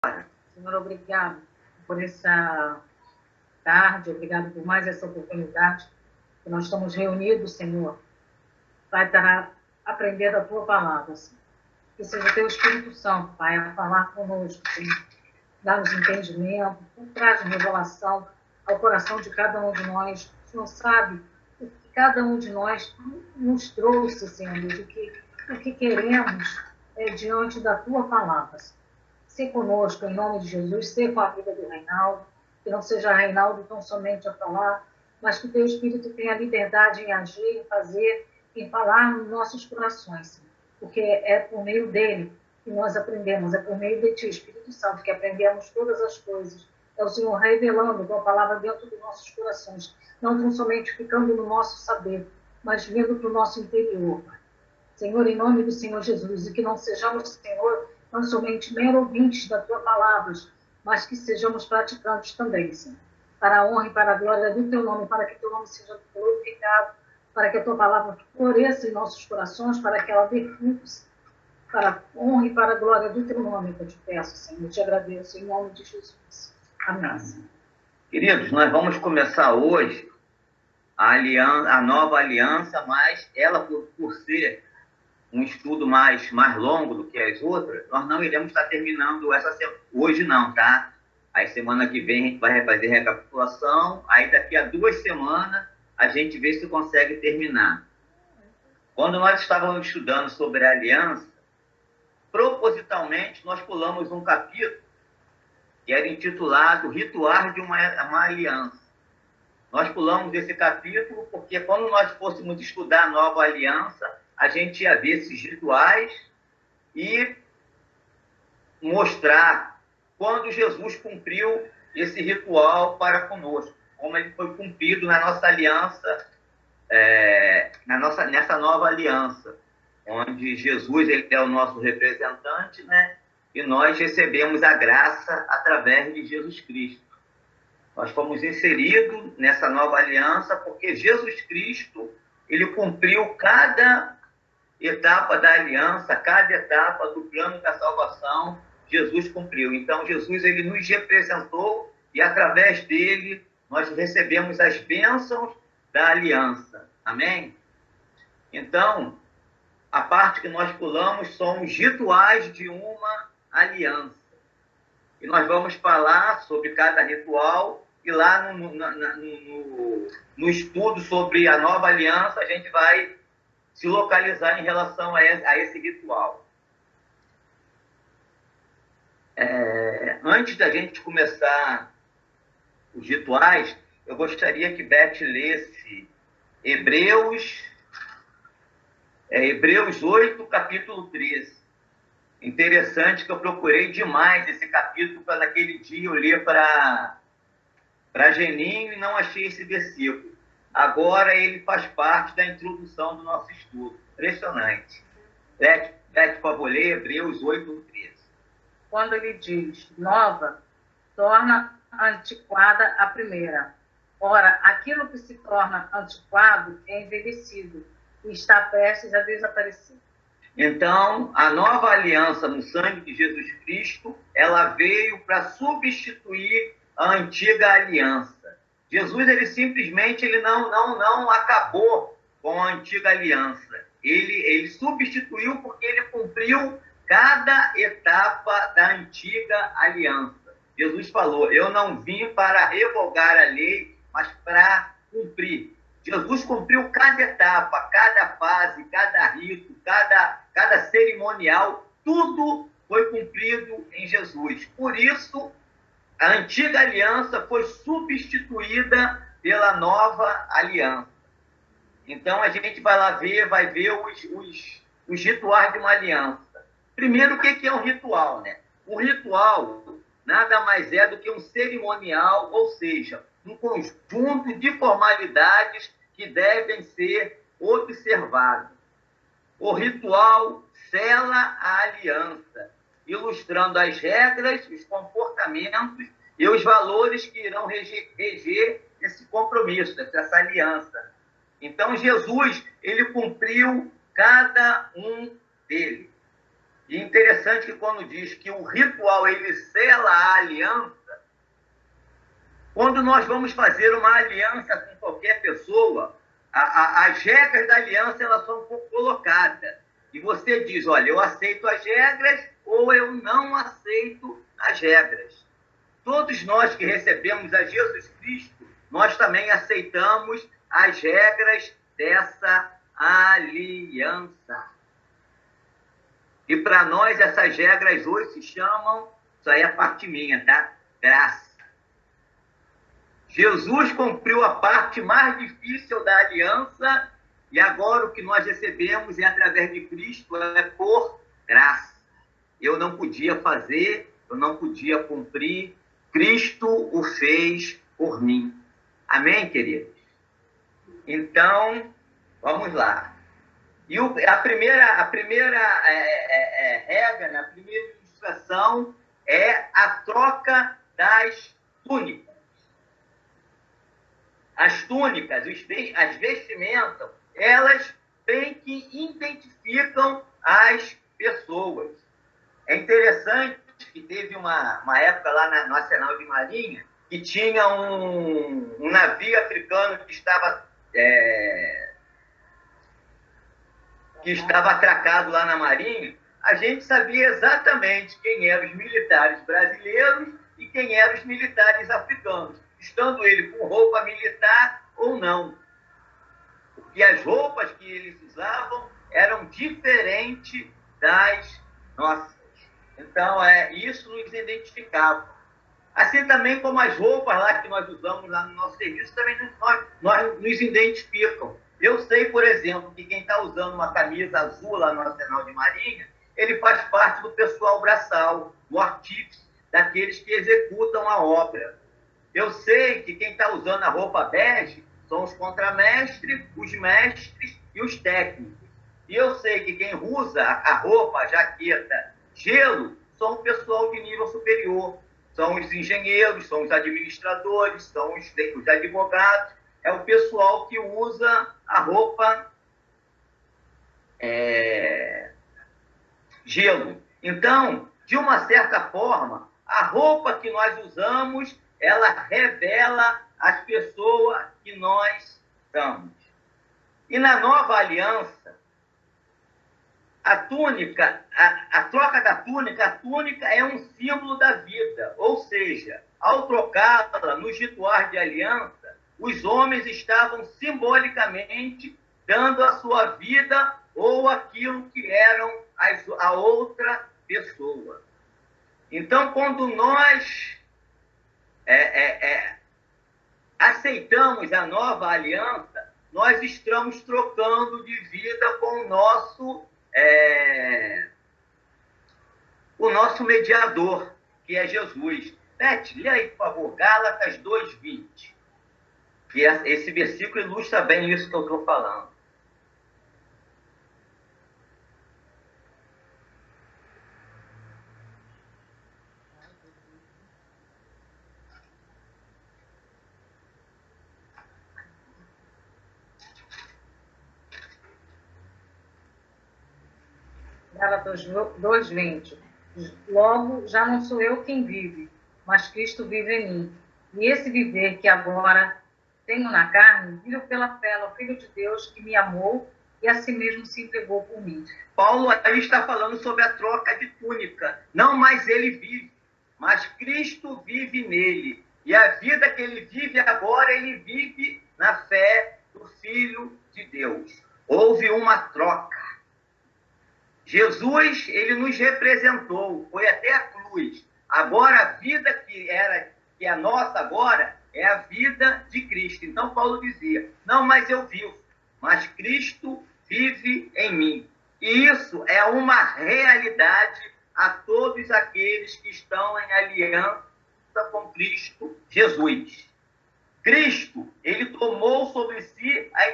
Senhor, obrigado por essa tarde, obrigado por mais essa oportunidade que nós estamos reunidos, Senhor, para estar aprendendo a Tua palavra, Senhor. Que seja o Teu Espírito Santo, Pai, a falar conosco, Senhor. Dá-nos entendimento, traz revelação ao coração de cada um de nós. O Senhor sabe o que cada um de nós nos trouxe, Senhor, o que queremos diante da Tua palavra, Senhor. Ser conosco, em nome de Jesus, ser com a vida do Reinaldo, que não seja Reinaldo tão somente a falar, mas que o Teu Espírito tenha liberdade em agir, em fazer, em falar nos nossos corações, Senhor. Porque é por meio dele que nós aprendemos, é por meio de Ti, Espírito Santo, que aprendemos todas as coisas. É o Senhor revelando a Tua palavra dentro dos nossos corações, não tão somente ficando no nosso saber, mas vindo para o nosso interior, Pai. Senhor, em nome do Senhor Jesus, e que não sejamos, Senhor, não somente mero ouvintes da Tua palavra, mas que sejamos praticantes também, Senhor. Para a honra e para a glória do Teu nome, para que Teu nome seja glorificado, para que a Tua palavra floresça em nossos corações, para que ela dê frutos, para a honra e para a glória do Teu nome, que eu te peço, Senhor. Eu te agradeço, em nome de Jesus. Amém. Queridos, nós vamos começar hoje a nova aliança, mas ela, por ser um estudo mais longo do que as outras, nós não iremos estar terminando hoje não, tá? Aí semana que vem a gente vai fazer recapitulação, aí daqui a 2 semanas a gente vê se consegue terminar. Quando nós estávamos estudando sobre a aliança, propositalmente nós pulamos um capítulo que era intitulado Rituais de uma Aliança. Nós pulamos esse capítulo porque quando nós fôssemos estudar a nova aliança, a gente ia ver esses rituais e mostrar quando Jesus cumpriu esse ritual para conosco, como ele foi cumprido na nossa aliança, nessa nova aliança, onde Jesus ele é o nosso representante, né? E nós recebemos a graça através de Jesus Cristo. Nós fomos inseridos nessa nova aliança porque Jesus Cristo ele cumpriu cada etapa da aliança, cada etapa do plano da salvação, Jesus cumpriu. Então, Jesus ele nos representou e, através dele, nós recebemos as bênçãos da aliança. Amém? Então, a parte que nós pulamos são os rituais de uma aliança. E nós vamos falar sobre cada ritual e lá no estudo sobre a nova aliança, a gente vai se localizar em relação a esse ritual. Antes da gente começar os rituais, eu gostaria que Beth lesse Hebreus 8, capítulo 13. Interessante que eu procurei demais esse capítulo para naquele dia eu ler para Geninho e não achei esse versículo. Agora ele faz parte da introdução do nosso estudo. Impressionante. Beth, por favor, lê Hebreus 8, 13. Quando ele diz nova, torna antiquada a primeira. Ora, aquilo que se torna antiquado é envelhecido e está prestes a desaparecer. Então, a nova aliança no sangue de Jesus Cristo, ela veio para substituir a antiga aliança. Jesus, ele simplesmente não acabou com a antiga aliança. Ele substituiu porque ele cumpriu cada etapa da antiga aliança. Jesus falou, eu não vim para revogar a lei, mas para cumprir. Jesus cumpriu cada etapa, cada fase, cada rito, cada cerimonial, tudo foi cumprido em Jesus. Por isso, a antiga aliança foi substituída pela nova aliança. Então, a gente vai ver os rituais de uma aliança. Primeiro, o que é um ritual, né? Um ritual nada mais é do que um cerimonial, ou seja, um conjunto de formalidades que devem ser observadas. O ritual sela a aliança, ilustrando as regras, os comportamentos e os valores que irão reger esse compromisso, essa aliança. Então, Jesus, ele cumpriu cada um deles. E interessante que quando diz que o ritual ele sela a aliança, quando nós vamos fazer uma aliança com qualquer pessoa, as regras da aliança elas são colocadas. E você diz, olha, eu aceito as regras ou eu não aceito as regras. Todos nós que recebemos a Jesus Cristo, nós também aceitamos as regras dessa aliança. E para nós essas regras hoje se chamam, isso aí é a parte minha, tá? Graça. Jesus cumpriu a parte mais difícil da aliança e agora o que nós recebemos é através de Cristo, é por graça. Eu não podia fazer, eu não podia cumprir, Cristo o fez por mim. Amém, queridos? Então, vamos lá. E a primeira regra, a primeira ilustração é a troca das túnicas. As túnicas, as vestimentas, elas bem que identificam as pessoas. É interessante que teve uma época lá no Arsenal de Marinha que tinha um navio africano que estava atracado lá na Marinha. A gente sabia exatamente quem eram os militares brasileiros e quem eram os militares africanos, estando ele com roupa militar ou não. Porque as roupas que eles usavam eram diferentes das nossas. Então, isso nos identificava. Assim também como as roupas lá que nós usamos lá no nosso serviço, também nós nos identificam. Eu sei, por exemplo, que quem está usando uma camisa azul lá no Arsenal de Marinha, ele faz parte do pessoal braçal, do artífice, daqueles que executam a obra. Eu sei que quem está usando a roupa bege são os contramestres, os mestres e os técnicos. E eu sei que quem usa a roupa, a jaqueta, gelo, são o pessoal de nível superior. São os engenheiros, são os administradores, são os advogados. É o pessoal que usa a roupa gelo. Então, de uma certa forma, a roupa que nós usamos, ela revela as pessoas que nós somos. E na nova aliança, a túnica, a troca da túnica, a túnica é um símbolo da vida. Ou seja, ao trocá-la nos rituais de aliança, os homens estavam simbolicamente dando a sua vida ou aquilo que eram a outra pessoa. Então, quando nós aceitamos a nova aliança, nós estamos trocando de vida com o nosso mediador, que é Jesus. Beth, lê aí, por favor, Gálatas 2:20. Que esse versículo ilustra bem isso que eu estou falando. Gálatas 2:20. Logo, já não sou eu quem vive, mas Cristo vive em mim. E esse viver que agora tenho na carne, vivo pela fé no Filho de Deus que me amou e a si mesmo se entregou por mim. Paulo aí está falando sobre a troca de túnica. Não mais ele vive, mas Cristo vive nele. E a vida que ele vive agora, ele vive na fé do Filho de Deus. Houve uma troca. Jesus, ele nos representou, foi até a cruz. Agora, a vida que é nossa agora, é a vida de Cristo. Então, Paulo dizia, não mais eu vivo, mas Cristo vive em mim. E isso é uma realidade a todos aqueles que estão em aliança com Cristo Jesus. Cristo, ele tomou sobre si a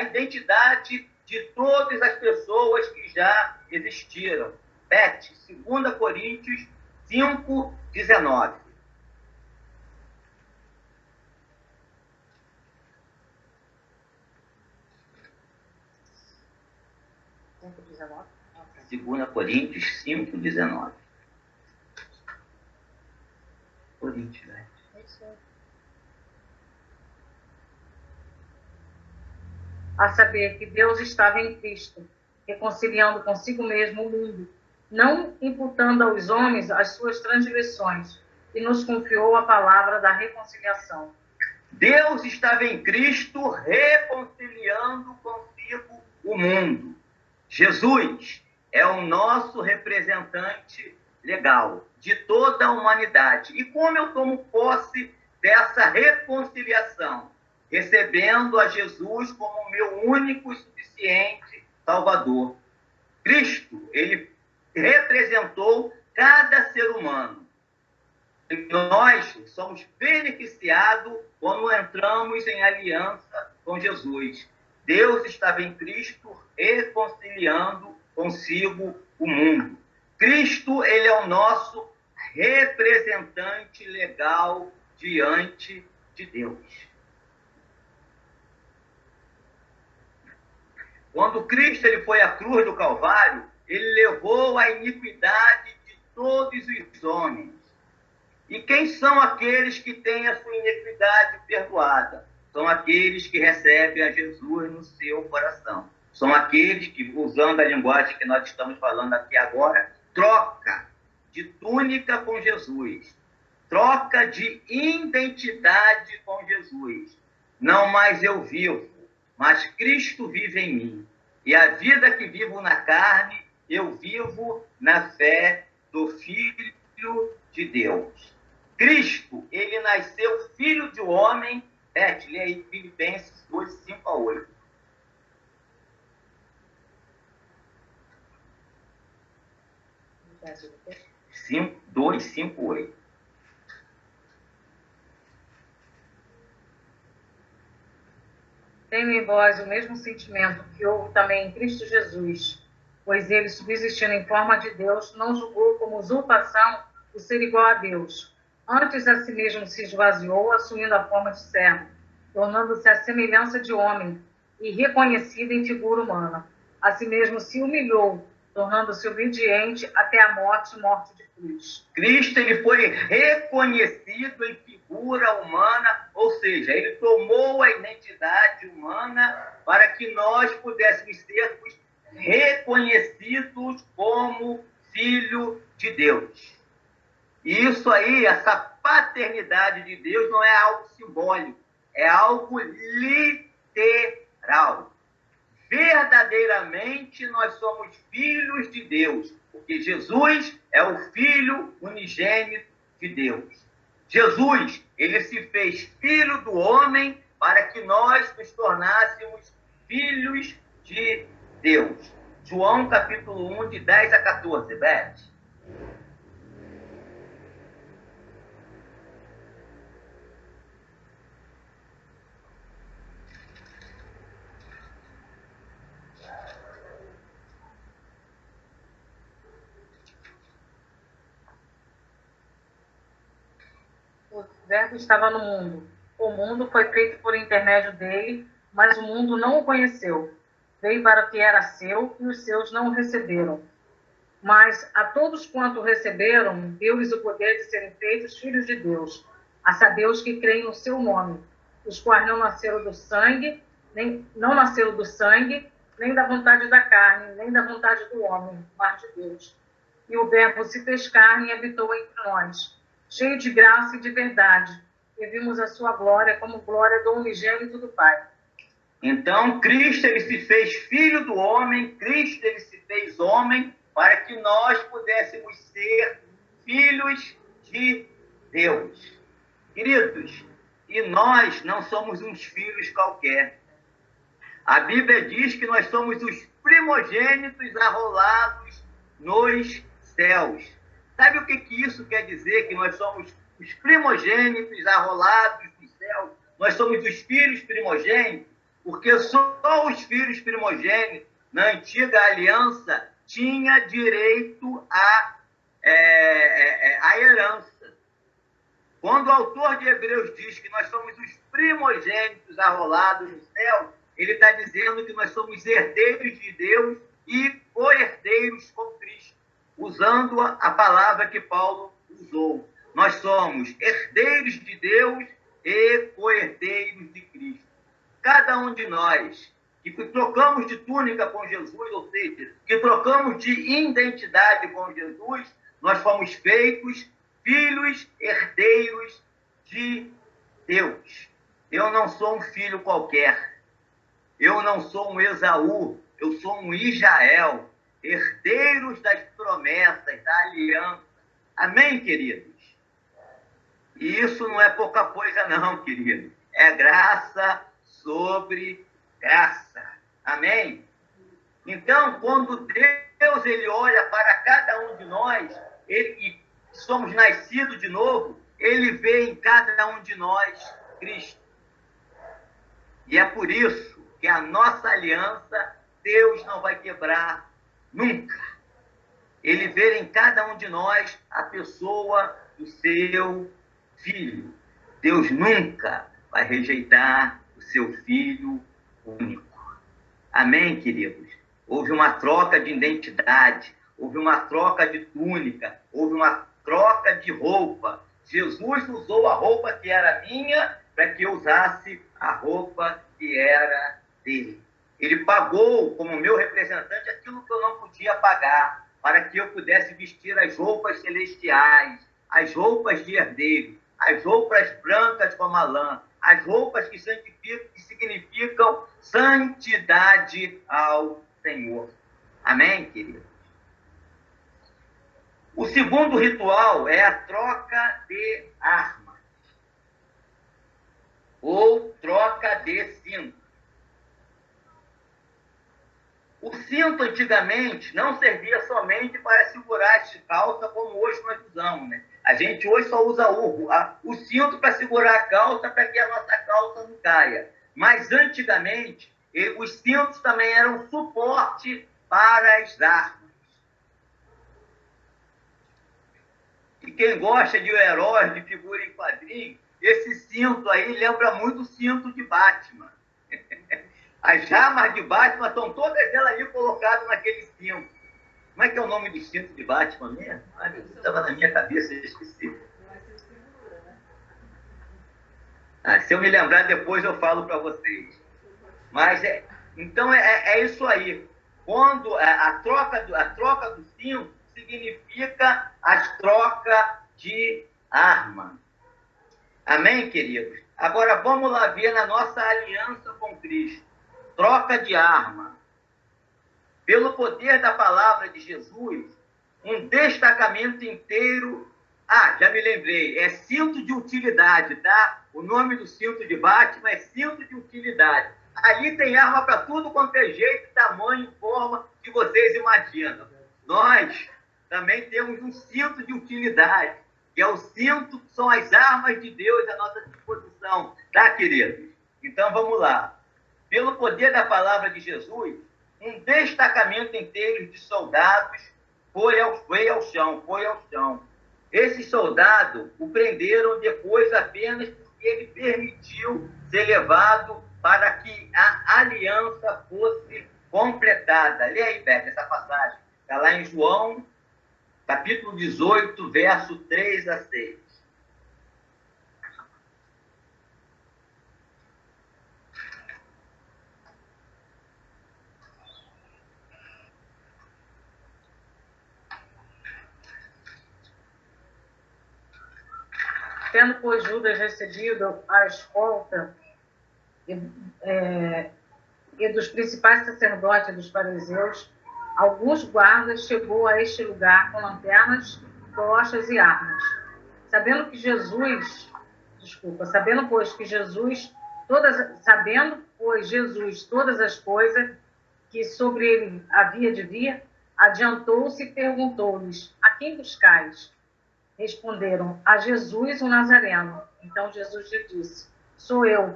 identidade de todas as pessoas que já existiram. Beth, 2 Coríntios 5:19. 2 Coríntios 5:19. Coríntios, né? A saber que Deus estava em Cristo, reconciliando consigo mesmo o mundo, não imputando aos homens as suas transgressões, e nos confiou a palavra da reconciliação. Deus estava em Cristo reconciliando consigo o mundo. Jesus é o nosso representante legal de toda a humanidade. E como eu tomo posse dessa reconciliação? Recebendo a Jesus como meu único e suficiente Salvador. Cristo, ele representou cada ser humano. E nós somos beneficiados quando entramos em aliança com Jesus. Deus estava em Cristo reconciliando consigo o mundo. Cristo, ele é o nosso representante legal diante de Deus. Quando Cristo ele foi à cruz do Calvário, ele levou a iniquidade de todos os homens. E quem são aqueles que têm a sua iniquidade perdoada? São aqueles que recebem a Jesus no seu coração. São aqueles que, usando a linguagem que nós estamos falando aqui agora, troca de túnica com Jesus. Troca de identidade com Jesus. Não mais eu vivo, mas Cristo vive em mim. E a vida que vivo na carne, eu vivo na fé do Filho de Deus. Cristo, ele nasceu filho de homem. Beth, lê aí Filipenses 2, 5 a 8. 2, 5, 8. Tenho em vós o mesmo sentimento que houve também em Cristo Jesus, pois ele, subsistindo em forma de Deus, não julgou como usurpação o ser igual a Deus. Antes a si mesmo se esvaziou, assumindo a forma de servo, tornando-se a semelhança de homem, e reconhecido em figura humana. A si mesmo se humilhou, tornando-se obediente até a morte de cruz. Cristo, ele foi reconhecido em figura humana, ou seja, ele tomou a identidade humana para que nós pudéssemos ser reconhecidos como filho de Deus. E isso aí, essa paternidade de Deus não é algo simbólico, é algo literal. Verdadeiramente nós somos filhos de Deus, porque Jesus é o Filho unigênito de Deus. Jesus, ele se fez filho do homem para que nós nos tornássemos filhos de Deus. João capítulo 1, de 10 a 14, Beth. O Verbo estava no mundo. O mundo foi feito por intermédio dele, mas o mundo não o conheceu. Veio para o que era seu, e os seus não o receberam. Mas a todos quanto receberam, deu-lhes o poder de serem feitos filhos de Deus, a saber os que creem no seu nome, os quais não nasceram do sangue, nem da vontade da carne, nem da vontade do homem, mas de Deus. E o Verbo se fez carne e habitou entre nós, cheio de graça e de verdade, e vimos a sua glória como glória do unigênito do Pai. Então, Cristo, ele se fez filho do homem, Cristo, ele se fez homem, para que nós pudéssemos ser filhos de Deus. Queridos, e nós não somos uns filhos qualquer. A Bíblia diz que nós somos os primogênitos arrolados nos céus. Sabe o que isso quer dizer? Que nós somos os primogênitos arrolados nos céus? Nós somos os filhos primogênitos, porque só os filhos primogênitos, na antiga aliança, tinha direito à herança. Quando o autor de Hebreus diz que nós somos os primogênitos arrolados no céu, ele está dizendo que nós somos herdeiros de Deus e co-herdeiros com Cristo, usando a palavra que Paulo usou. Nós somos herdeiros de Deus e co-herdeiros de Cristo. Cada um de nós que trocamos de túnica com Jesus, ou seja, que trocamos de identidade com Jesus, nós fomos feitos filhos herdeiros de Deus. Eu não sou um filho qualquer. Eu não sou um Esaú. Eu sou um Israel. Herdeiros das promessas, da aliança. Amém, queridos? E isso não é pouca coisa, não, querido. É graça sobre graça. Amém? Então, quando Deus ele olha para cada um de nós, e somos nascidos de novo, ele vê em cada um de nós Cristo. E é por isso que a nossa aliança, Deus não vai quebrar nunca. Ele vê em cada um de nós a pessoa do seu filho. Deus nunca vai rejeitar o seu filho único. Amém, queridos? Houve uma troca de identidade, houve uma troca de túnica, houve uma troca de roupa. Jesus usou a roupa que era minha para que eu usasse a roupa que era dele. Ele pagou, como meu representante, aquilo que eu não podia pagar, para que eu pudesse vestir as roupas celestiais, as roupas de herdeiro, as roupas brancas como a lã, as roupas que significam santidade ao Senhor. Amém, querido? O segundo ritual é a troca de armas, ou troca de cinto. O cinto, antigamente, não servia somente para segurar as calças, como hoje nós usamos, né? A gente hoje só usa o cinto para segurar a calça, para que a nossa calça não caia. Mas, antigamente, os cintos também eram suporte para as armas. E quem gosta de heróis, de figura em quadrinho, esse cinto aí lembra muito o cinto de Batman. As armas de Batman estão todas elas ali colocadas naquele cinto. Como é que é o nome do cinto de Batman mesmo? Estava na minha cabeça, eu esqueci. Se eu me lembrar depois eu falo para vocês. Mas então é isso aí. Quando a troca do cinto significa as trocas de arma. Amém, queridos? Agora vamos lá ver na nossa aliança com Cristo. Troca de arma. Pelo poder da palavra de Jesus, um destacamento inteiro. Já me lembrei, é cinto de utilidade, tá? O nome do cinto de Batman é cinto de utilidade. Ali tem arma para tudo quanto é jeito, tamanho, forma que vocês imaginam. Nós também temos um cinto de utilidade, que é o cinto, que são as armas de Deus à nossa disposição, tá, queridos? Então vamos lá. Pelo poder da palavra de Jesus, um destacamento inteiro de soldados foi ao chão. Esses soldados o prenderam depois apenas porque ele permitiu ser levado para que a aliança fosse completada. Lê aí, Beto, essa passagem. Está lá em João, capítulo 18, verso 3 a 6. Tendo, pois, Judas recebido a escolta e dos principais sacerdotes e dos fariseus, alguns guardas chegou a este lugar com lanternas, tochas e armas. Sabendo, pois, que Jesus todas as coisas que sobre ele havia de vir, adiantou-se e perguntou-lhes: a quem buscais? Responderam: a Jesus, o Nazareno. Então Jesus lhe disse: sou eu.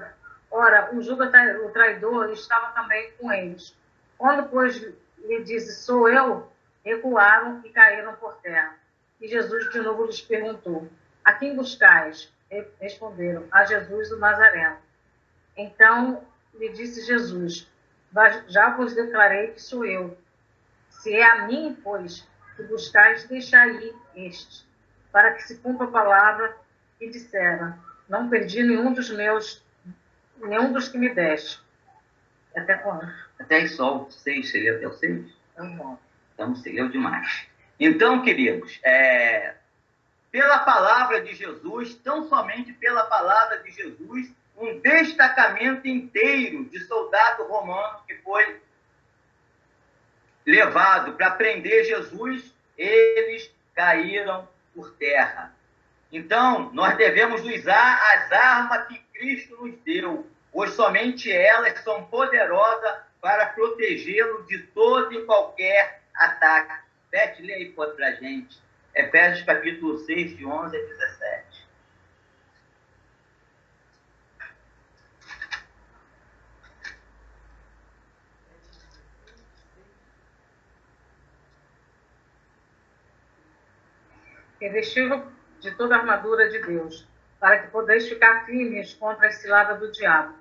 Ora, o Judas, o traidor, estava também com eles. Quando, pois, lhe disse: sou eu, recuaram e caíram por terra. E Jesus de novo lhes perguntou: a quem buscais? Responderam: a Jesus, o Nazareno. Então lhe disse Jesus: já vos declarei que sou eu. Se é a mim, pois, que buscais, deixai ir estes, para que se cumpra a palavra que dissera: não perdi nenhum dos que me deste. Até quando? Até só o 6, seria até o 6? Bom. Então, você leu demais. Então, queridos, pela palavra de Jesus, tão somente pela palavra de Jesus, um destacamento inteiro de soldado romano que foi levado para prender Jesus, eles caíram por terra. Então, nós devemos usar as armas que Cristo nos deu, pois somente elas são poderosas para protegê-lo de todo e qualquer ataque. Beth, lê aí para a gente. Efésios capítulo 6, de 11 a 17. Revesti-lo de toda a armadura de Deus, para que podeis ficar firmes contra a cilada do diabo.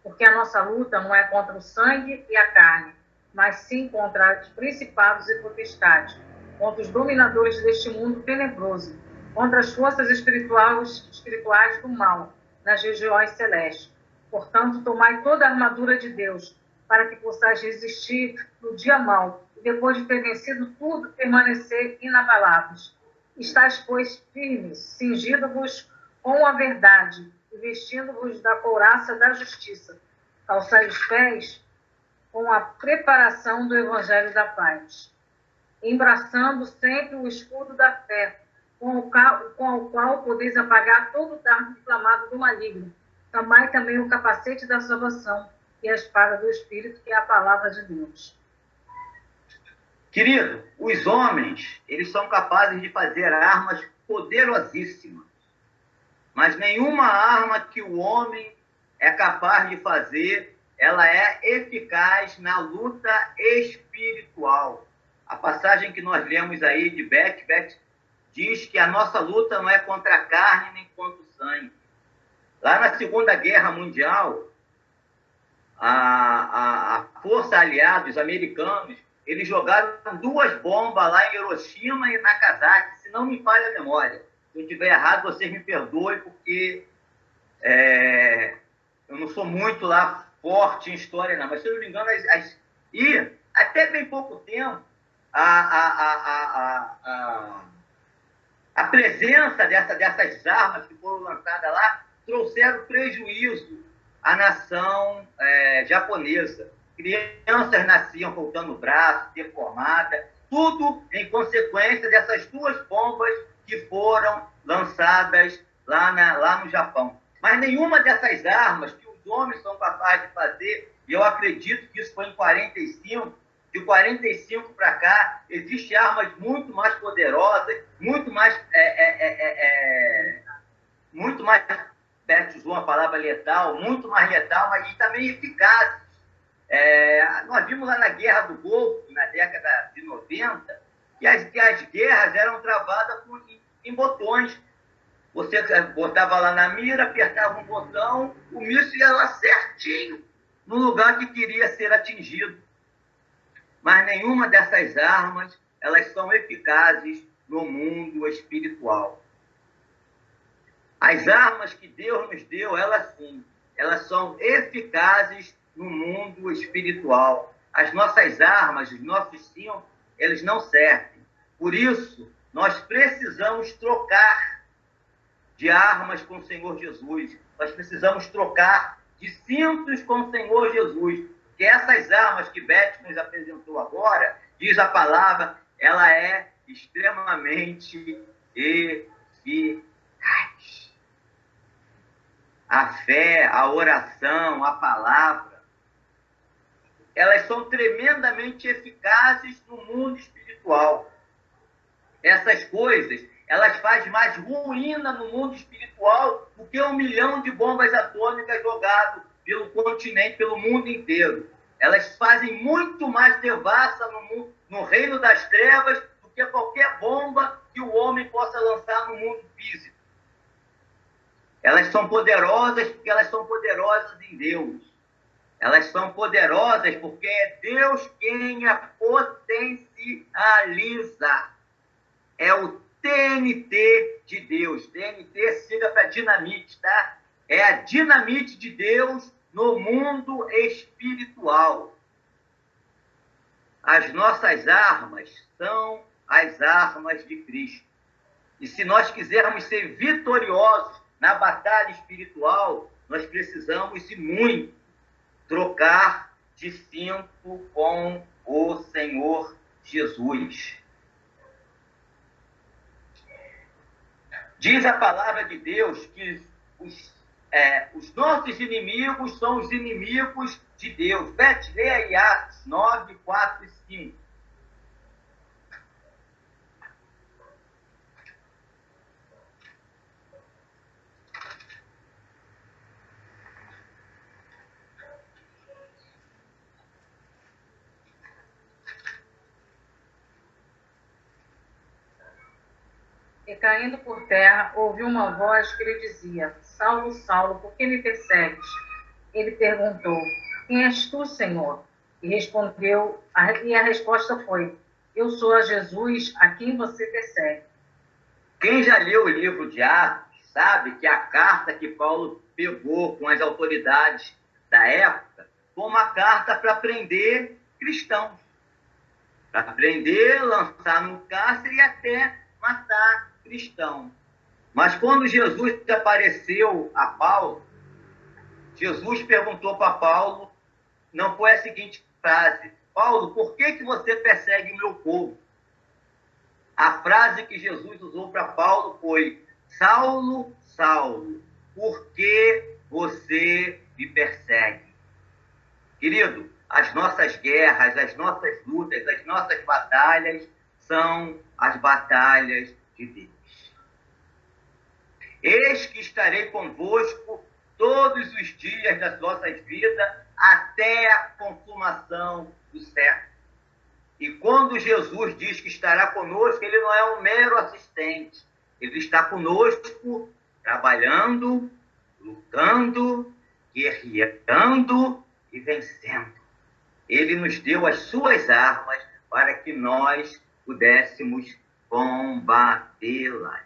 Porque a nossa luta não é contra o sangue e a carne, mas sim contra os principados e potestades, contra os dominadores deste mundo tenebroso, contra as forças espirituais do mal, nas regiões celestes. Portanto, tomai toda a armadura de Deus, para que possais resistir no dia mau, e depois de ter vencido tudo, permanecer inabaláveis. Estais, pois, firmes, cingindo-vos com a verdade, e vestindo-vos da couraça da justiça. Calçai os pés com a preparação do evangelho da paz, embraçando sempre o escudo da fé, com o qual podeis apagar todo o dardo inflamado do maligno. Tomai também o capacete da salvação e a espada do Espírito, que é a palavra de Deus. Querido, os homens, eles são capazes de fazer armas poderosíssimas, mas nenhuma arma que o homem é capaz de fazer, ela é eficaz na luta espiritual. A passagem que nós lemos aí de Beth diz que a nossa luta não é contra a carne nem contra o sangue. Lá na Segunda Guerra Mundial, a força aliada, os americanos, eles jogaram 2 bombas lá em Hiroshima e Nagasaki, se não me falha a memória. Se eu estiver errado, vocês me perdoem, porque eu não sou muito lá forte em história, não. Mas, se eu não me engano, e até bem pouco tempo, a presença dessas armas que foram lançadas lá trouxeram prejuízo à nação japonesa. Crianças nasciam faltando o braço, deformadas, tudo em consequência dessas 2 bombas que foram lançadas lá no Japão. Mas nenhuma dessas armas que os homens são capazes de fazer, e eu acredito que isso foi em 45, de 45 para cá, existem armas muito mais poderosas, muito mais, Beth usou uma palavra letal, muito mais letal, mas também eficazes. Nós vimos lá na Guerra do Golfo, na década de 90, que as guerras eram travadas em botões. Você botava lá na mira, apertava um botão, o míssil ia lá certinho, no lugar que queria ser atingido. Mas nenhuma dessas armas, elas são eficazes no mundo espiritual. As armas que Deus nos deu, elas sim, elas são eficazes no mundo espiritual. As nossas armas, os nossos símbolos, eles não servem. Por isso, nós precisamos trocar de armas com o Senhor Jesus. Nós precisamos trocar de cintos com o Senhor Jesus. Porque essas armas que Beth nos apresentou agora, diz a palavra, ela é extremamente eficaz. A fé, a oração, a palavra, elas são tremendamente eficazes no mundo espiritual. Essas coisas, elas fazem mais ruína no mundo espiritual do que 1 milhão de bombas atômicas jogadas pelo continente, pelo mundo inteiro. Elas fazem muito mais devassa no reino das trevas do que qualquer bomba que o homem possa lançar no mundo físico. Elas são poderosas porque elas são poderosas em Deus. Elas são poderosas porque é Deus quem a potencializa. É o TNT de Deus. TNT siga para dinamite, tá? É a dinamite de Deus no mundo espiritual. As nossas armas são as armas de Cristo. E se nós quisermos ser vitoriosos na batalha espiritual, nós precisamos e muito trocar de cinto com o Senhor Jesus. Diz a palavra de Deus que os nossos inimigos são os inimigos de Deus. Beth, leia aí Atos 9, 4 e 5. E caindo por terra, ouviu uma voz que lhe dizia: Saulo, Saulo, por que me persegues? Ele perguntou: Quem és tu, Senhor? E respondeu, e a resposta foi: Eu sou a Jesus, a quem você persegue. Quem já leu o livro de Atos sabe que a carta que Paulo pegou com as autoridades da época foi uma carta para prender cristãos. Para prender, lançar no cárcere e até matar cristão. Mas quando Jesus apareceu a Paulo, Jesus perguntou para Paulo, não foi a seguinte frase: Paulo, por que você persegue o meu povo? A frase que Jesus usou para Paulo foi: Saulo, Saulo, por que você me persegue? Querido, as nossas guerras, as nossas lutas, as nossas batalhas são as batalhas de Deus. Eis que estarei convosco todos os dias das vossas vidas até a consumação do século. E quando Jesus diz que estará conosco, ele não é um mero assistente. Ele está conosco, trabalhando, lutando, guerreando e vencendo. Ele nos deu as suas armas para que nós pudéssemos combatê-las.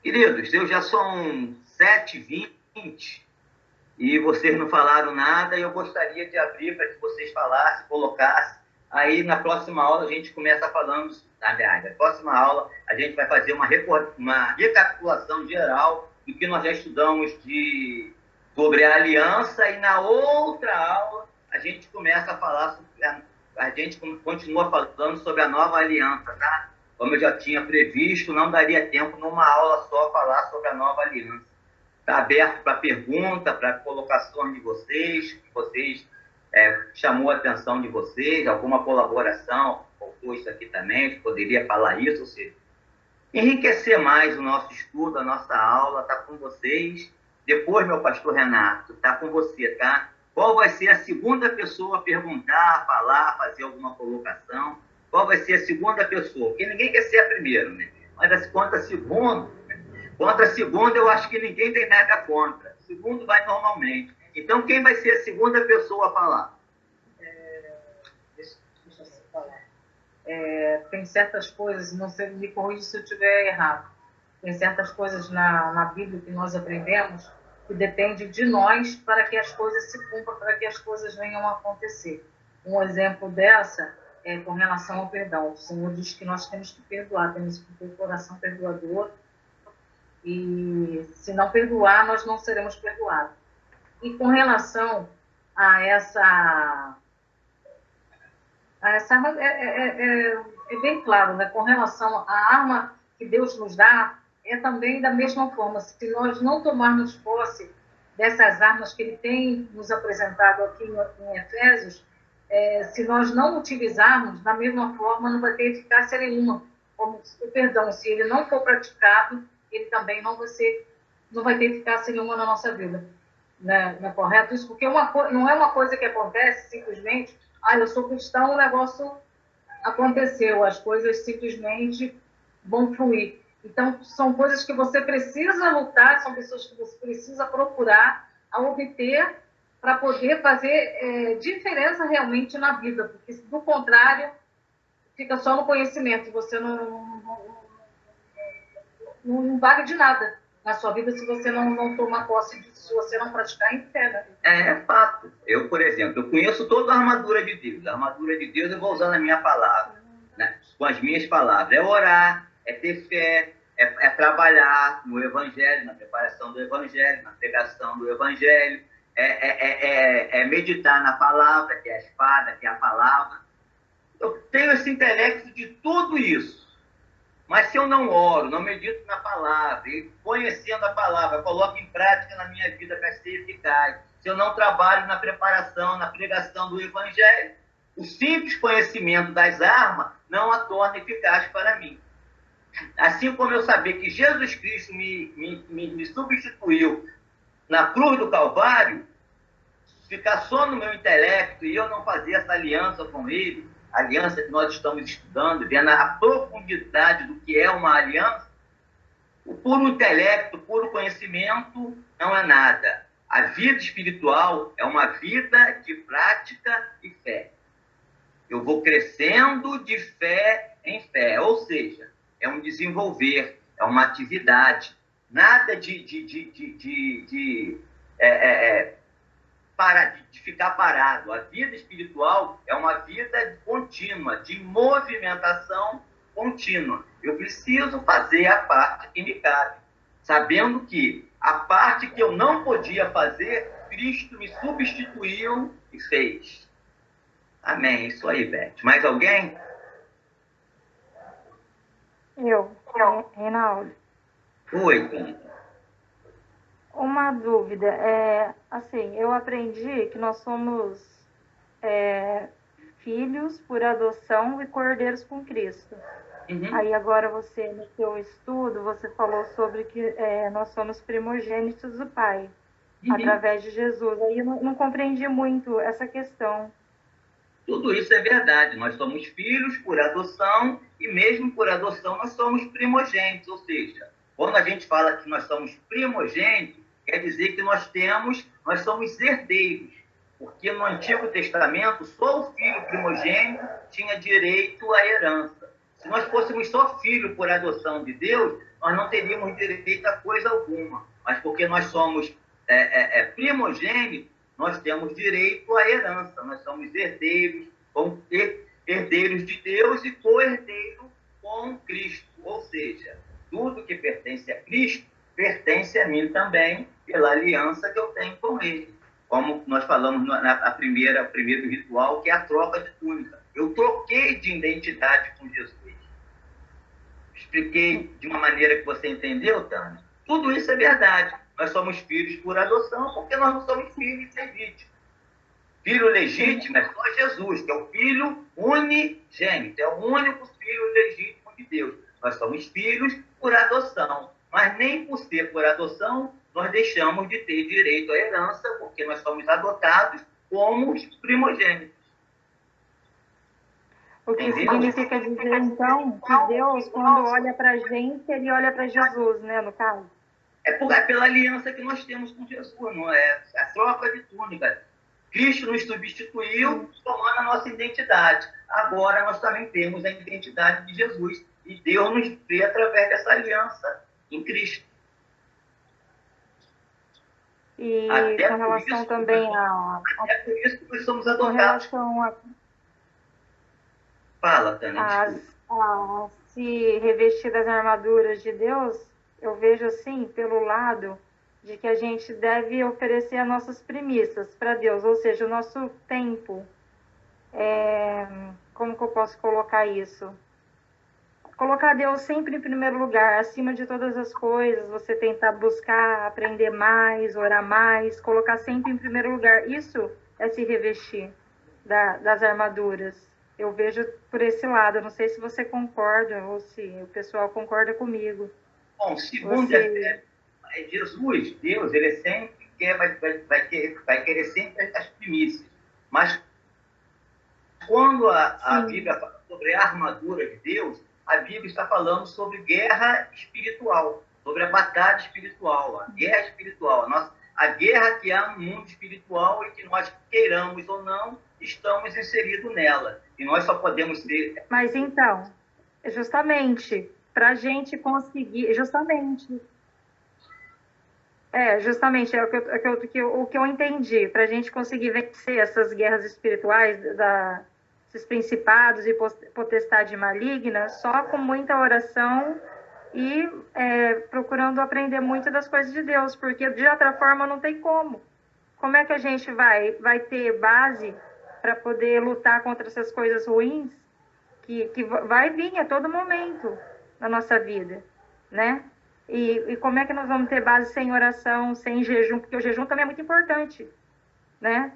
Queridos, eu já são 7h20 e vocês não falaram nada, e eu gostaria de abrir para que vocês falassem, colocassem. Aí, na próxima aula, a gente começa falando. Aliás, na próxima aula, a gente vai fazer uma recapitulação geral do que nós já estudamos sobre a aliança, e na outra aula, a gente começa a falar, a gente continua falando sobre a nova aliança, tá? Como eu já tinha previsto, não daria tempo numa aula só falar sobre a nova aliança. Está aberto para pergunta, para colocações de vocês, que vocês chamou a atenção de vocês, alguma colaboração, faltou isso aqui também, poderia falar isso, ou seja, enriquecer mais o nosso estudo, a nossa aula, está com vocês. Depois, meu pastor Renato, está com você, tá? Qual vai ser a segunda pessoa a perguntar, falar, fazer alguma colocação? Qual vai ser a segunda pessoa? Porque ninguém quer ser a primeira, né? Mas quanto a segunda, eu acho que ninguém tem nada contra. O segundo vai normalmente. Então, quem vai ser a segunda pessoa a falar? Deixa eu falar. Tem certas coisas, não sei, me corrija se eu estiver errado, tem certas coisas na Bíblia que nós aprendemos que depende de nós para que as coisas se cumpram, para que as coisas venham a acontecer. Um exemplo dessa é com relação ao perdão. O Senhor diz que nós temos que perdoar, temos que ter o coração perdoador, e se não perdoar, nós não seremos perdoados. E com relação a essa é bem claro, né? Com relação à arma que Deus nos dá, é também da mesma forma. Se nós não tomarmos posse dessas armas que Ele tem nos apresentado aqui em Efésios, se nós não utilizarmos, da mesma forma, não vai ter eficácia nenhuma. Como o perdão, se ele não for praticado, ele também não vai ter eficácia nenhuma na nossa vida. Não é correto isso? Porque não é uma coisa que acontece simplesmente, eu sou cristão, o negócio aconteceu, as coisas simplesmente vão fluir. Então, são coisas que você precisa lutar, são pessoas que você precisa procurar a obter para poder fazer diferença realmente na vida, porque do contrário, fica só no conhecimento, você não vale de nada na sua vida se você não tomar posse disso, se você não praticar em fé, né? É fato. Eu, por exemplo, eu conheço toda a armadura de Deus. A armadura de Deus eu vou usando a minha palavra, né? Com as minhas palavras. É orar, é ter fé, é trabalhar no Evangelho, na preparação do Evangelho, na pregação do Evangelho, é meditar na palavra, que é a espada, que é a palavra. Eu tenho esse intelecto de tudo isso. Mas se eu não oro, não medito na palavra, e conhecendo a palavra, coloco em prática na minha vida para ser eficaz, se eu não trabalho na preparação, na pregação do Evangelho, o simples conhecimento das armas não a torna eficaz para mim. Assim como eu saber que Jesus Cristo me substituiu na cruz do Calvário, ficar só no meu intelecto e eu não fazer essa aliança com ele, a aliança que nós estamos estudando, vendo a profundidade do que é uma aliança, o puro intelecto, o puro conhecimento não é nada. A vida espiritual é uma vida de prática e fé. Eu vou crescendo de fé em fé, ou seja, é um desenvolver, é uma atividade, nada de ficar parado. A vida espiritual é uma vida contínua, de movimentação contínua. Eu preciso fazer a parte que me cabe, sabendo que a parte que eu não podia fazer, Cristo me substituiu e fez. Amém. Isso aí, Beth. Mais alguém? Reinaldo. Oi, Tânia. Uma dúvida, assim, eu aprendi que nós somos filhos por adoção e cordeiros com Cristo. Uhum. Aí agora você, no seu estudo, você falou sobre que nós somos primogênitos do Pai, através de Jesus. Aí eu não compreendi muito essa questão. Tudo isso é verdade. Nós somos filhos por adoção e mesmo por adoção nós somos primogênitos, ou seja, quando a gente fala que nós somos primogênitos, quer dizer que nós somos herdeiros, porque no Antigo Testamento só o filho primogênito tinha direito à herança. Se nós fôssemos só filho por adoção de Deus, nós não teríamos direito a coisa alguma, mas porque nós somos primogênitos, nós temos direito à herança, nós somos herdeiros, herdeiros de Deus e co-herdeiros com Cristo, ou seja, tudo que pertence a Cristo pertence a mim também, pela aliança que eu tenho com ele. Como nós falamos o primeiro ritual, que é a troca de túnica. Eu troquei de identidade com Jesus. Expliquei de uma maneira que você entendeu, Tânia? Tudo isso é verdade. Nós somos filhos por adoção, porque nós não somos filhos legítimos. Filho legítimo é só Jesus, que é o filho unigênito, é o único filho legítimo de Deus. Nós somos filhos por adoção, mas nem por ser por adoção, nós deixamos de ter direito à herança, porque nós somos adotados como os primogênitos. O que significa dizer, então, que Deus, quando olha para a gente, ele olha para Jesus, né, no caso? É pela aliança que nós temos com Jesus, não é? A troca de túnica. Cristo nos substituiu, tomando a nossa identidade. Agora nós também temos a identidade de Jesus. E Deus nos vê através dessa aliança em Cristo. E até com relação também a... Até por isso que nós somos adotados. Com relação a... Fala, Tânia. A se revestir das armaduras de Deus, eu vejo assim, pelo lado de que a gente deve oferecer as nossas premissas para Deus, ou seja, o nosso tempo. Como que eu posso colocar isso? Colocar Deus sempre em primeiro lugar, acima de todas as coisas, você tentar buscar, aprender mais, orar mais, colocar sempre em primeiro lugar. Isso é se revestir das armaduras. Eu vejo por esse lado, não sei se você concorda ou se o pessoal concorda comigo. Bom, segundo Jesus, Deus, ele sempre vai querer sempre as primícias. Mas quando a Bíblia fala sobre a armadura de Deus, a Bíblia está falando sobre guerra espiritual, sobre a batalha espiritual, a guerra espiritual. a guerra que há no mundo espiritual e que nós, queiramos ou não, estamos inseridos nela. E nós só podemos ser... Mas então, justamente, para a gente conseguir... Justamente o que eu entendi. Para a gente conseguir vencer essas guerras espirituais, esses principados e potestade maligna, só com muita oração e procurando aprender muito das coisas de Deus, porque de outra forma não tem como. Como é que a gente vai ter base para poder lutar contra essas coisas ruins que vai vir a todo momento na nossa vida, né? E como é que nós vamos ter base sem oração, sem jejum? Porque o jejum também é muito importante, né?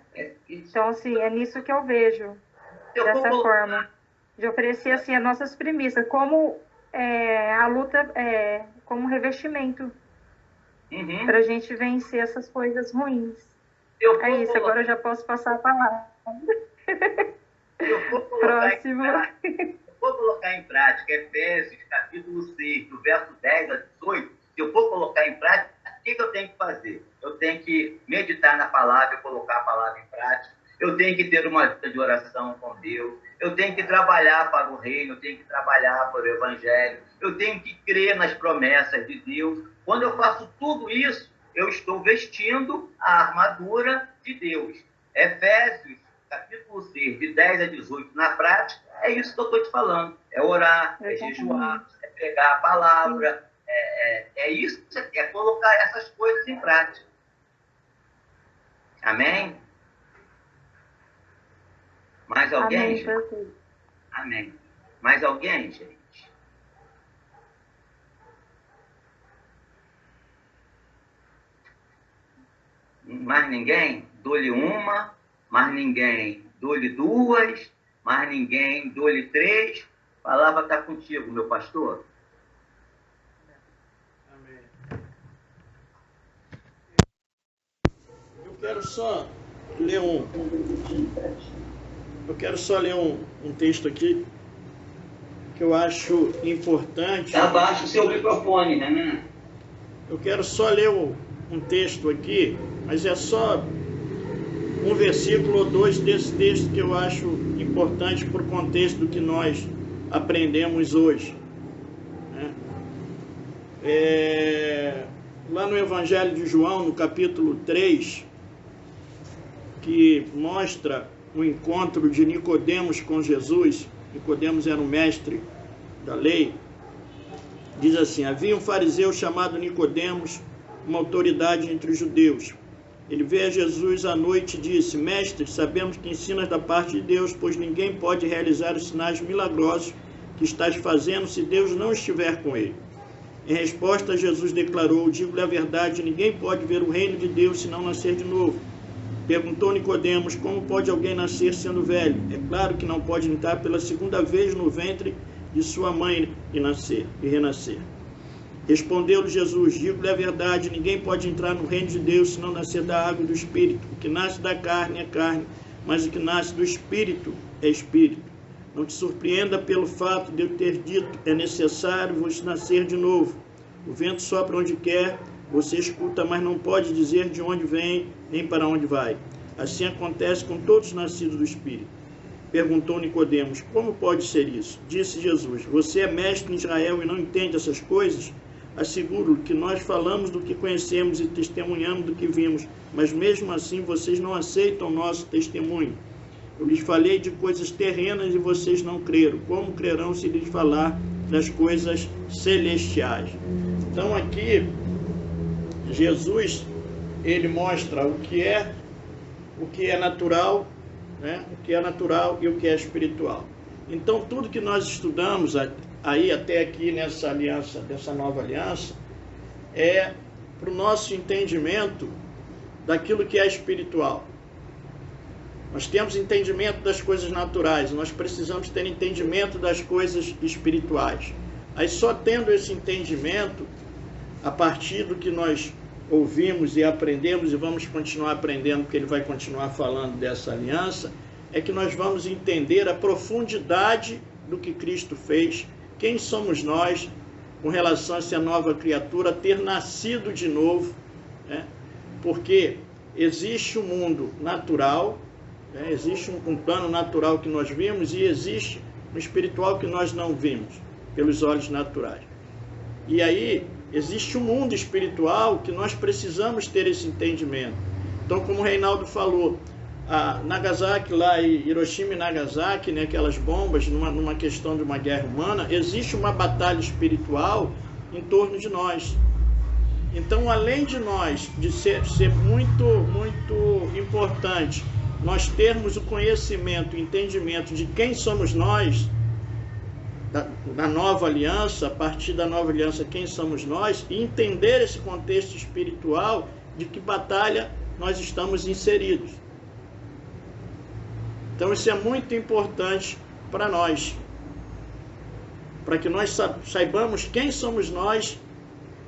Então, assim, é nisso que eu vejo, dessa forma. De oferecer, assim, as nossas premissas, como a luta, como revestimento, para a gente vencer essas coisas ruins. É isso, agora eu já posso passar a palavra. Próximo. For colocar em prática Efésios, capítulo 6, do verso 10 a 18, se eu for colocar em prática, o que eu tenho que fazer? Eu tenho que meditar na palavra e colocar a palavra em prática. Eu tenho que ter uma vida de oração com Deus. Eu tenho que trabalhar para o reino, eu tenho que trabalhar para o evangelho. Eu tenho que crer nas promessas de Deus. Quando eu faço tudo isso, eu estou vestindo a armadura de Deus. Efésios, capítulo 6, de 10 a 18, na prática, é isso que eu estou te falando. É orar, é jejuar, é pregar a palavra, é isso, é colocar essas coisas em prática. Amém? Mais alguém, Amém, gente? perfeito. Amém. Mais alguém, gente? Mais ninguém? Dou-lhe uma, mais ninguém? Dou-lhe duas, mais ninguém? Dou-lhe três. A palavra está contigo, meu pastor. Amém. Eu quero só ler um texto aqui que eu acho importante. Abaixa o seu microfone, né? Eu quero só ler um texto aqui, mas é só um versículo ou dois desse texto que eu acho importante para o contexto que nós aprendemos hoje. Lá no Evangelho de João, no capítulo 3, que mostra o encontro de Nicodemos com Jesus. Nicodemos era o mestre da lei. Diz assim: havia um fariseu chamado Nicodemos, uma autoridade entre os judeus. Ele veio a Jesus à noite e disse: mestre, sabemos que ensinas da parte de Deus, pois ninguém pode realizar os sinais milagrosos que estás fazendo se Deus não estiver com ele. Em resposta, Jesus declarou: digo-lhe a verdade, ninguém pode ver o reino de Deus se não nascer de novo. Perguntou Nicodemos: como pode alguém nascer sendo velho? É claro que não pode entrar pela segunda vez no ventre de sua mãe e renascer. Respondeu-lhe Jesus: digo-lhe a verdade, ninguém pode entrar no reino de Deus se não nascer da água e do Espírito. O que nasce da carne é carne, mas o que nasce do Espírito é Espírito. Não te surpreenda pelo fato de eu ter dito: é necessário vos nascer de novo. O vento sopra onde quer, você escuta, mas não pode dizer de onde vem, nem para onde vai. Assim acontece com todos os nascidos do Espírito. Perguntou Nicodemos: como pode ser isso? Disse Jesus: você é mestre em Israel e não entende essas coisas? Asseguro-lhe que nós falamos do que conhecemos e testemunhamos do que vimos, mas mesmo assim vocês não aceitam o nosso testemunho. Eu lhes falei de coisas terrenas e vocês não creram. Como crerão se lhes falar das coisas celestiais? Então aqui, Jesus, ele mostra o que é natural, né? O que é natural e o que é espiritual. Então tudo que nós estudamos aí até aqui nessa aliança, dessa nova aliança, é para o nosso entendimento daquilo que é espiritual. Nós temos entendimento das coisas naturais, nós precisamos ter entendimento das coisas espirituais. Aí só tendo esse entendimento, a partir do que nós ouvimos e aprendemos, e vamos continuar aprendendo, porque ele vai continuar falando dessa aliança, é que nós vamos entender a profundidade do que Cristo fez, quem somos nós com relação a essa nova criatura, ter nascido de novo, né? porque existe um mundo natural, né? Existe um plano natural que nós vimos e existe um espiritual que nós não vimos pelos olhos naturais. E aí existe um mundo espiritual que nós precisamos ter esse entendimento. Então, como o Reinaldo falou, a Nagasaki lá, Hiroshima e Nagasaki, né, aquelas bombas, numa questão de uma guerra humana, existe uma batalha espiritual em torno de nós. Então, além de nós, de ser muito, muito importante, nós termos o conhecimento, o entendimento de quem somos nós, da nova aliança, a partir da nova aliança, quem somos nós, e entender esse contexto espiritual de que batalha nós estamos inseridos. Então isso é muito importante para nós, para que nós saibamos quem somos nós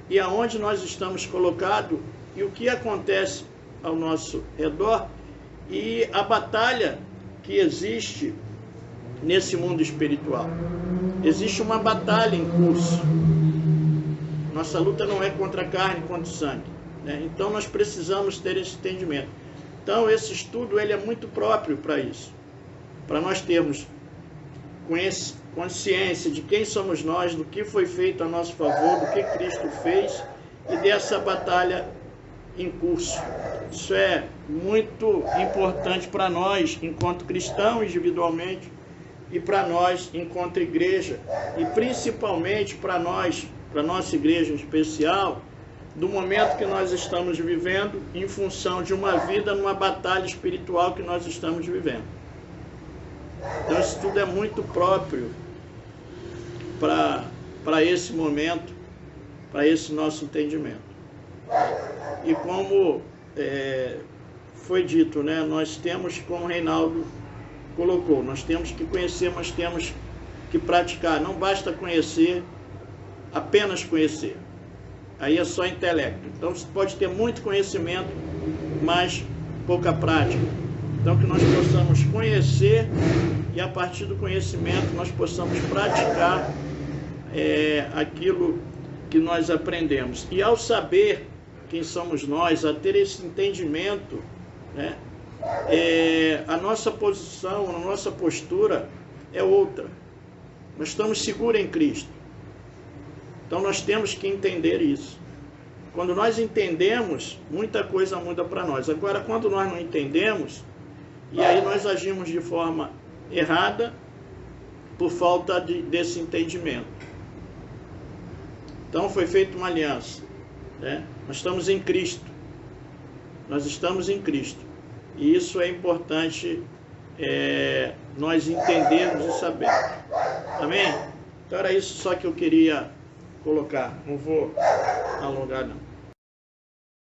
e aonde nós estamos colocados e o que acontece ao nosso redor e a batalha que existe nesse mundo espiritual. Existe uma batalha em curso. Nossa luta não é contra a carne, contra o sangue, né? Então nós precisamos ter esse entendimento. Então esse estudo ele é muito próprio para isso, para nós termos consciência de quem somos nós, do que foi feito a nosso favor, do que Cristo fez e dessa batalha em curso. Isso é muito importante para nós, enquanto cristãos individualmente, e para nós, enquanto igreja, e principalmente para nós, para a nossa igreja em especial, do momento que nós estamos vivendo, em função de uma vida numa batalha espiritual que nós estamos vivendo. Então isso tudo é muito próprio para esse momento, para esse nosso entendimento. E como foi dito, né, nós temos, como o Reinaldo colocou, nós temos que conhecer, mas temos que praticar. Não basta conhecer, apenas conhecer. Aí é só intelecto. Então você pode ter muito conhecimento, mas pouca prática. Então que nós possamos conhecer e a partir do conhecimento nós possamos praticar aquilo que nós aprendemos. E ao saber quem somos nós, a ter esse entendimento, né, a nossa posição, a nossa postura é outra. Nós estamos seguros em Cristo. Então nós temos que entender isso. Quando nós entendemos, muita coisa muda para nós. Agora, quando nós não entendemos, e aí nós agimos de forma errada por falta desse entendimento. Então foi feita uma aliança, né? Nós estamos em Cristo. Nós estamos em Cristo. E isso é importante nós entendermos e sabermos. Amém? Então era isso só que eu queria colocar. Não vou alongar não.